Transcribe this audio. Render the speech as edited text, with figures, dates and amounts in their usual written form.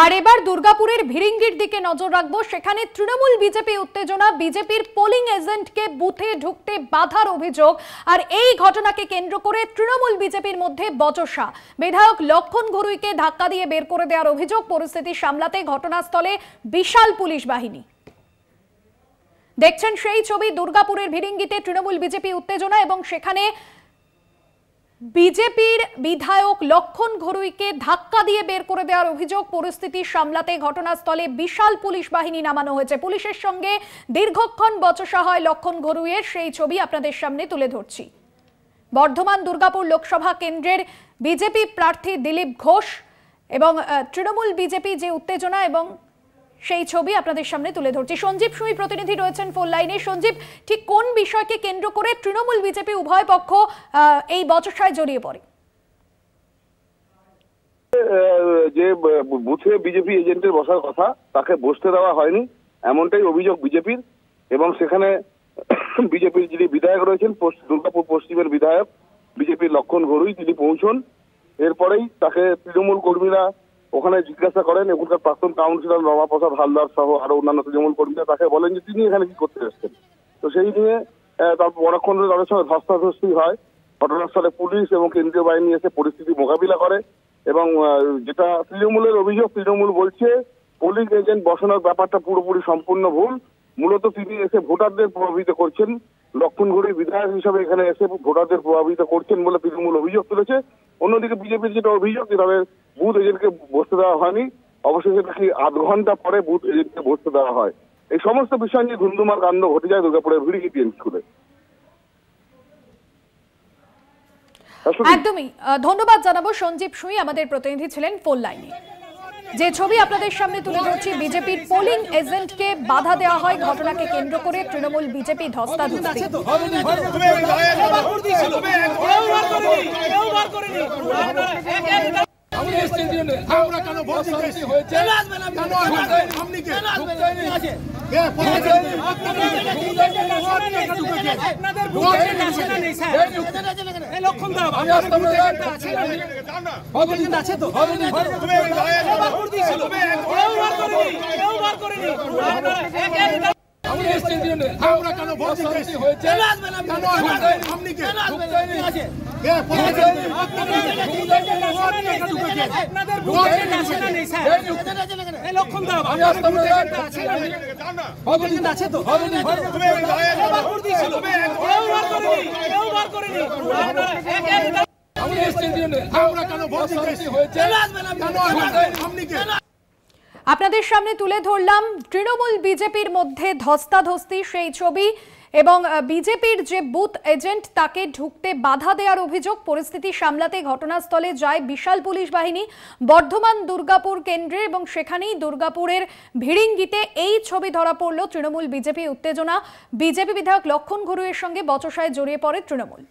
আর এবার দুর্গাপুরের ভিড়িঙ্গির দিকে নজর রাখবো। সেখানে তৃণমূল বিজেপি উত্তেজনা, বিজেপির পোলিং এজেন্টকে বুথে ঢুকতে বাধার অভিযোগ। আর এই ঘটনাকে কেন্দ্র করে তৃণমূল বিজেপির মধ্যে বচসা। বিধায়ক লক্ষণ ঘুরুইকে ধাক্কা দিয়ে বের করে দেওয়ার অভিযোগ। পরিস্থিতি সামলাতে ঘটনাস্থলে বিশাল পুলিশ বাহিনী। দেখছেন সেই ছবি। দুর্গাপুরের ভিড়িঙ্গিতে তৃণমূল বিজেপি উত্তেজনা এবং সেখানে বিজেপির বিধায়ক লক্ষণ ঘুরুইকে ধাক্কা দিয়ে বের করে দেওয়ার অভিযোগ। পরিস্থিতি সামলাতে ঘটনাস্থলে বিশাল পুলিশ বাহিনী নামানো হয়েছে। পুলিশের সঙ্গে দীর্ঘক্ষণ বচসা হয় লক্ষণ ঘুরুইয়ের, সেই ছবি আপনাদের সামনে তুলে ধরছি। বর্ধমান দুর্গাপুর লোকসভা কেন্দ্রের বিজেপি প্রার্থী দিলীপ ঘোষ এবং তৃণমূল বিজেপি যে উত্তেজনা এবং সেই ছবি আপনাদের সামনে তুলে ধরছি। সঞ্জীব সুই প্রতিনিধি রয়েছেন ফোন লাইনে। সঞ্জীব, ঠিক কোন বিষয়কে কেন্দ্র করে তৃণমূল বিজেপি উভয় পক্ষ এই বচসায় জড়িয়ে পড়ে? যে বুথে বিজেপি এজেন্টের বসার কথা তাকে বসতে দেওয়া হয়নি, এমনটাই অভিযোগ বিজেপির। এবং সেখানে বিজেপির যিনি বিধায়ক রয়েছেন, দুর্গাপুর পশ্চিমের বিধায়ক বিজেপির লক্ষণ ঘুরুই, তিনি পৌঁছন। এরপরেই তাকে তৃণমূল কর্মীরা ওখানে জিজ্ঞাসা করেন। এখানকার প্রাক্তন কাউন্সিলর রমাপ্রসাদ হালদার সহ আরো অন্যান্য তৃণমূল কর্মীরা তাকে বলেন যে তিনি এখানে কি করতে এসেছেন। তো সেই নিয়ে তারপর অনেকক্ষণ ধরে তাদের সঙ্গে ধস্তাধস্তি হয়। ঘটনাস্থলে পুলিশ এবং কেন্দ্রীয় বাহিনী এসে পরিস্থিতি মোকাবিলা করে। এবং যেটা তৃণমূলের অভিযোগ, তৃণমূল বলছে পোলিং এজেন্ট বসানোর ব্যাপারটা পুরোপুরি সম্পূর্ণ ভুল। মূলত তিনি এসে ভোটারদের প্রভাবিত করছেন, লক্ষণ ঘুরুই বিধায়ক হিসাবে এখানে এসে ভোটারদের প্রভাবিত করছেন বলে তৃণমূল অভিযোগ তুলেছে। অন্যদিকে বিজেপির যেটা অভিযোগ যে তাদের বুথ এজেন্টকে বসতে দেওয়া হয়নি, অবশেষে নাকি আধ ঘন্টা পরে বুথ এজেন্টকে বসতে দেওয়া হয়। এই সমস্ত বিষয় নিয়ে ধুন্ধুমার কাণ্ড ঘটে যায় দুর্গাপুরের ভিড়িঙ্গি স্কুলে। একদমই ধন্যবাদ জানাবো। সঞ্জীব সুই আমাদের প্রতিনিধি ছিলেন ফোন লাইনে। যে ছবি আপনাদের সামনে তুলে ধরছি, বিজেপির পোলিং এজেন্টকে বাধা দেওয়া হয়, ঘটনাকে কেন্দ্র করে তৃণমূল বিজেপি ধস্তাধস্তি। আপনাদের সামনে তুলে ধরলাম তৃণমূল বিজেপির মধ্যে ধস্তাধস্তি সেই ছবি এবং বিজেপির যে বুথ এজেন্ট তাকে ঢুকতে বাধা দেওয়ার অভিযোগ। পরিস্থিতি সামলাতে ঘটনাস্থলে যায় বিশাল পুলিশ বাহিনী বর্ধমান দুর্গাপুর কেন্দ্রে এবং সেখানেই দুর্গাপুরের ভিড়িঙ্গিতে এই ছবি ধরা পড়ল তৃণমূল বিজেপি উত্তেজনা। বিজেপি বিধায়ক লক্ষণ ঘুরুইয়ের সঙ্গে বচসায় জড়িয়ে পড়ে তৃণমূল।